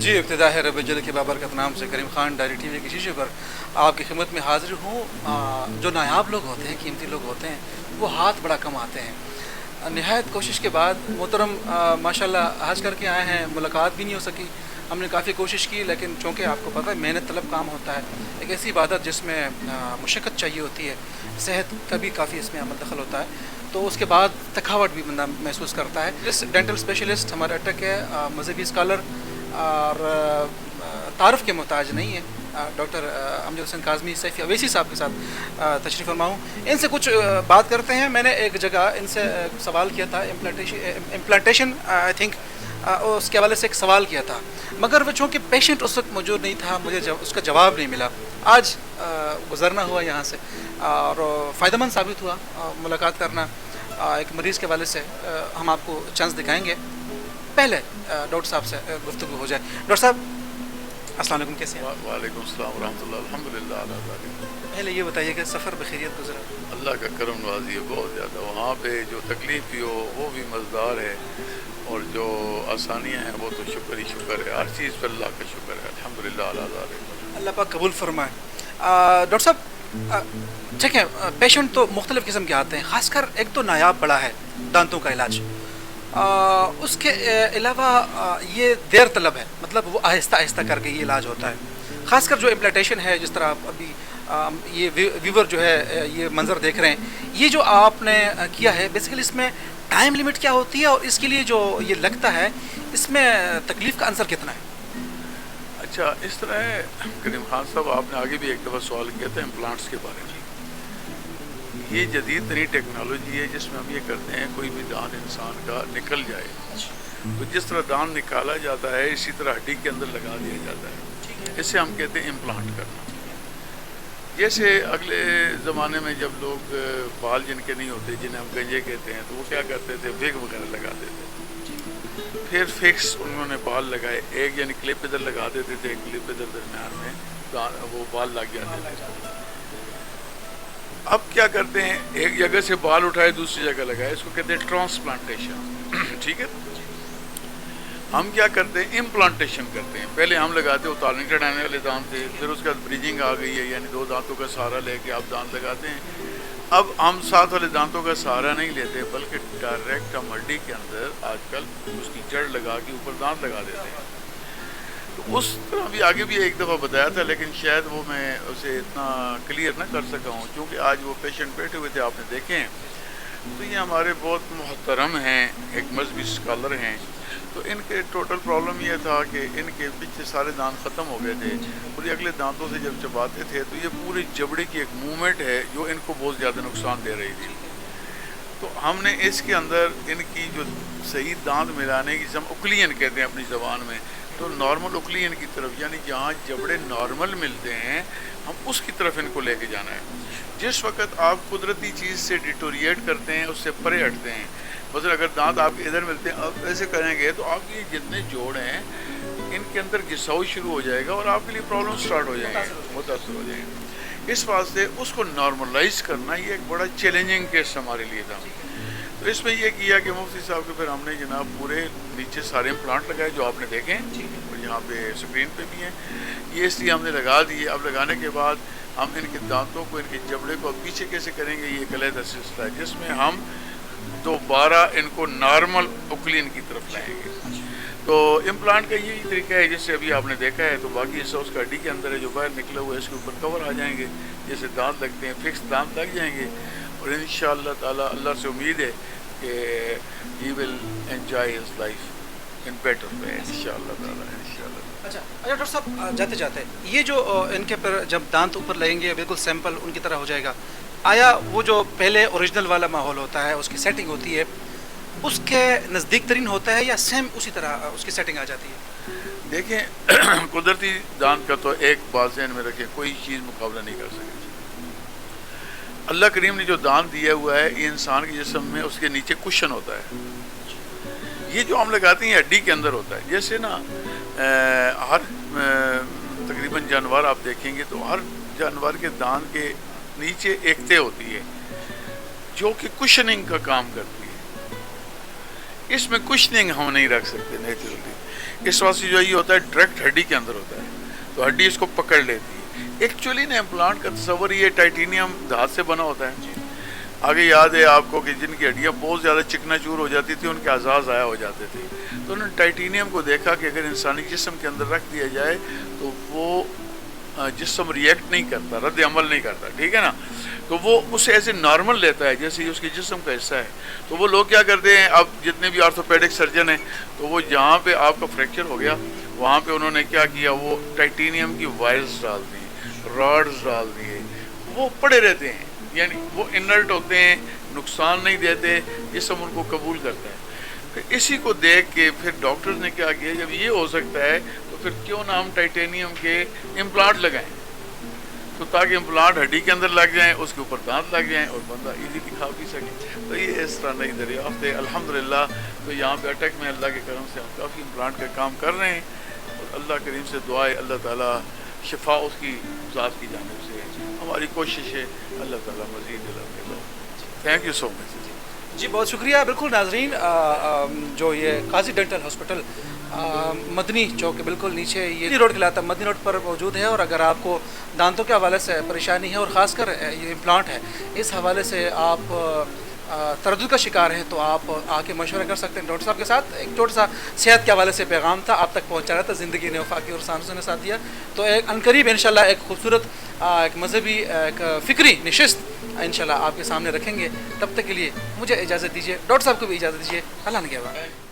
जी, इब्तिदा है रब जल के बाबरकत नाम से करीम खान डायरी टीवी की शीशे पर आपकी खिदमत में हाजिर हूँ। जो नायाब लोग होते हैं, कीमती लोग होते हैं, वो हाथ बड़ा कम आते हैं। निहायत कोशिश के बाद मोहतरम माशाल्लाह हज करके आए हैं, मुलाकात भी नहीं हो सकी। हमने काफ़ी कोशिश की, लेकिन चूँकि आपको पता है मेहनत तलब काम होता है, एक ऐसी इबादत जिसमें मुशक्क़त चाहिए होती है, सेहत का भी काफ़ी इसमें अमल दखल होता है, तो उसके बाद थकावट भी बंदा महसूस करता है। इस डेंटल स्पेशलिस्ट हमारे अटक है, मजहबी स्कॉलर और तारुफ के मोहताज नहीं है, डॉक्टर अमजद हसन काज़मी सैफी अवैसी साहब के साथ तशरीफ़ फरमा हूँ। इनसे कुछ बात करते हैं। मैंने एक जगह इनसे सवाल किया था, इम्प्लांटेशन आई थिंक उसके हवाले से एक सवाल किया था, मगर वो चूँकि पेशेंट उस वक्त मौजूद नहीं था, मुझे उसका जवाब नहीं मिला। आज गुजरना हुआ यहाँ से और फ़ायदेमंद साबित हुआ मुलाकात करना। एक मरीज़ के हवाले से हम आपको चांस दिखाएंगे। पहले डॉक्टर साहब से गुफ्तगू हो जाए। डॉक्टर साहब अस्सलाम वालेकुम, कैसे हैं? वालेकुम सलाम वरहमतुल्लाह, अल्हम्दुलिल्लाह अला ज़ालिक। पहले ये बताइए कि सफ़र बखैरियत गुजरा? अल्लाह का करम नवाज़ी है बहुत ज़्यादा। वहाँ पे जो तकलीफ़ थी वो भी मज़ेदार है, और जो आसानियाँ हैं वो तो शुक्र ही शुक्र है। हर चीज़ पर अल्लाह का शुक्र है, अल्हम्दुलिल्लाह अला ज़ालिक। अल्लाह पाक कबूल फरमाए। डॉक्टर साहब ठीक है, पेशेंट तो मुख्तलिफ़ किस्म के आते हैं, ख़ासकर एक तो नायाब बड़ा है दांतों का इलाज, उसके अलावा ये देर तलब है, मतलब वो आहिस्ता आहिस्ता करके ये इलाज होता है। ख़ासकर जो इम्प्लांटेशन है, जिस तरह आप अभी ये व्यूवर जो है ये मंज़र देख रहे हैं, ये जो आपने किया है, बेसिकली इसमें टाइम लिमिट क्या होती है और इसके लिए जो ये लगता है इसमें तकलीफ़ का अंसर कितना है? अच्छा, इस तरह है करीम खान साहब, आपने आगे भी एक दफ़ा सवाल किया था इम्प्लांट्स के बारे में। ये जदीद तरीन टेक्नोलॉजी है जिसमें हम ये करते हैं, कोई भी दांत इंसान का निकल जाए तो जिस तरह दांत निकाला जाता है इसी तरह हड्डी के अंदर लगा दिया जाता है। इसे हम कहते हैं इम्प्लांट करना। जैसे अगले ज़माने में जब लोग बाल जिनके नहीं होते, जिन्हें हम गंजे कहते हैं, तो वो क्या करते थे, विग वगैरह लगा देते थे। फिर फिक्स उन्होंने बाल लगाए, एक यानी क्लिप इधर लगा देते थे, क्लिप इधर दरम्यान में वो बाल लग जाते थे। अब क्या करते हैं, एक जगह से बाल उठाए दूसरी जगह लगाए, इसको कहते हैं ट्रांसप्लांटेशन। ठीक है, हम क्या करते हैं, इम्प्लांटेशन करते हैं। पहले हम लगाते हैं उतारने चढ़ाने वाले दांत थे, फिर उसके बाद ब्रिजिंग आ गई है, यानी दो दांतों का सहारा लेके आप दांत लगाते हैं। अब हम साथ वाले दांतों का सहारा नहीं लेते, बल्कि डायरेक्ट हम हड्डी के अंदर आजकल उसकी जड़ लगा के ऊपर दांत लगा देते हैं। तो उस तरह भी आगे भी एक दफ़ा बताया था, लेकिन शायद वो मैं उसे इतना क्लियर ना कर सका हूँ, क्योंकि आज वो पेशेंट बैठे हुए थे, आपने देखे हैं। तो ये हमारे बहुत मोहतरम हैं, एक मजहबी स्कॉलर हैं। तो इनके टोटल प्रॉब्लम ये था कि इनके पीछे सारे दांत ख़त्म हो गए थे, और ये अगले दांतों से जब चबाते थे तो ये पूरी जबड़े की एक मूवमेंट है जो इनको बहुत ज़्यादा नुकसान दे रही थी। तो हमने इसके अंदर इनकी जो सही दांत मिलाने की, हम उकलियन कहते हैं अपनी ज़बान में, तो नॉर्मल उकलियन की तरफ, यानी जहाँ जबड़े नॉर्मल मिलते हैं हम उसकी तरफ इनको लेके जाना है। जिस वक्त आप कुदरती चीज़ से डिटोरिएट करते हैं, उससे परे हटते हैं, मतलब अगर दांत आपके इधर मिलते हैं, अब ऐसे करेंगे तो आपके जितने जोड़ हैं इनके अंदर घिसाव शुरू हो जाएगा और आपके लिए प्रॉब्लम स्टार्ट हो जाएंगे, मुतासर हो जाएंगे। इस वास्ते उसको नॉर्मलाइज करना ये एक बड़ा चैलेंजिंग केस हमारे लिए था। तो इसमें यह किया कि मुफ्ती साहब के फिर हमने जनाब पूरे नीचे सारे इम्प्लांट लगाए जो आपने देखे हैं, और यहाँ पे स्क्रीन पे भी हैं। ये इसलिए हमने लगा दिए। अब लगाने के बाद हम इनके दांतों को, इनके जबड़े को पीछे कैसे करेंगे, ये एक अलग सिलसिला है जिसमें हम दोबारा इनको नॉर्मल उकलीन की तरफ लाएंगे। तो इम्प्लांट का यही तरीका है जैसे अभी आपने देखा है। तो बाकी हिस्सा उसका हड्डी के अंदर है, जो बाहर निकला हुआ है इसके ऊपर कवर आ जाएंगे, जैसे दांत लगते हैं फिक्स दांत लग जाएंगे, और इंशाअल्लाह ताला अल्लाह से उम्मीद है कि he will enjoy his life in better way इंशाअल्लाह ताला, इंशाअल्लाह। अच्छा डॉक्टर साहब, जाते जाते ये जो इनके पर जब दांत ऊपर लगेंगे बिल्कुल सैंपल उनकी तरह हो जाएगा, आया वो जो पहले ओरिजिनल वाला माहौल होता है, उसकी सेटिंग होती है, उसके नज़दीक तरीन होता है या सेम उसी तरह उसकी सेटिंग आ जाती है? देखें कुदरती दांत का तो एक बात ज़हन में रखें, कोई चीज़ मुकाबला नहीं कर सकती। अल्लाह करीम ने जो दांत दिया हुआ है, ये इंसान के जिस्म में उसके नीचे कुशन होता है। ये जो हम लगाते हैं हड्डी के अंदर होता है। जैसे ना हर तकरीबन जानवर आप देखेंगे तो हर जानवर के दांत के नीचे एक तह होती है जो कि कुशनिंग का काम करती है। इसमें कुशनिंग हम नहीं रख सकते नेचुरली, इस वास्ते जो ये होता है डायरेक्ट हड्डी के अंदर होता है, तो हड्डी इसको पकड़ लेती है। एक्चुअली ना इम्प्लांट का तस्वर ये टाइटेनियम धात से बना होता है। आगे याद है आपको कि जिनकी हड्डियाँ बहुत ज़्यादा चिकनाचूर हो जाती थी, उनके अज़ा ज़ाया हो जाते थे, तो उन्होंने टाइटेनियम को देखा कि अगर इंसानी जिस्म के अंदर रख दिया जाए तो वो जिस्म रिएक्ट नहीं करता, रद्द अमल नहीं करता, ठीक है ना, तो वो उसे ऐसे नॉर्मल लेता है जैसे उसके जिस्म का हिस्सा है। तो वो लोग क्या करते हैं, अब जितने भी ऑर्थोपेडिक सर्जन हैं, तो वो जहाँ पे आपका फ्रैक्चर हो गया वहाँ पे उन्होंने क्या किया, वो टाइटेनियम की वायर्स डाल दी, रॉड्स डाल दिए, वो पड़े रहते हैं, यानी वो इनर्ट होते हैं, नुकसान नहीं देते, जिस्म उनको कबूल करता है। फिर इसी को देख के फिर डॉक्टर्स ने क्या किया, जब ये हो सकता है तो फिर क्यों ना हम टाइटेनियम के इम्प्लांट लगाएं, तो ताकि इम्प्लांट हड्डी के अंदर लग जाएं, उसके ऊपर दांत लग जाएं और बंदा इजीली खा पी सके। तो ये इस तरह नई दरियाफ्त है अल्हम्दुलिल्लाह। तो यहाँ पे अटक में अल्लाह के करम से हम काफ़ी इम्प्लांट का काम कर रहे हैं, और अल्लाह करीम से दुआ है अल्लाह ताला शिफा उसकी ज़ात की जानिब से हमारी कोशिश है, अल्लाह ताला मज़ीद दिला। थैंक यू सो मच जी, बहुत शुक्रिया। बिल्कुल नाजरीन, जो ये काजी डेंटल हॉस्पिटल मदनी चौक के बिल्कुल नीचे ये रोड कहलाता है, मदनी रोड पर मौजूद है। और अगर आपको दांतों के हवाले से परेशानी है और ख़ासकर ये इम्प्लांट है, इस हवाले से आप तरद्दुद का शिकार हैं, तो आप आके मशवरा कर सकते हैं डॉक्टर साहब के साथ। एक छोटा सा सेहत के हवाले से पैगाम था, आप तक पहुँचाना था, ज़िंदगी ने वफाकी और सानसों ने साथ दिया। तो एक अनकरीब इंशाल्लाह एक खूबसूरत एक मजहबी एक फ़िक्री नशिस्त इंशाल्लाह आपके सामने रखेंगे। तब तक के लिए मुझे इजाज़त दीजिए, डॉक्टर साहब को भी इजाज़त दीजिए। अल्लाह ने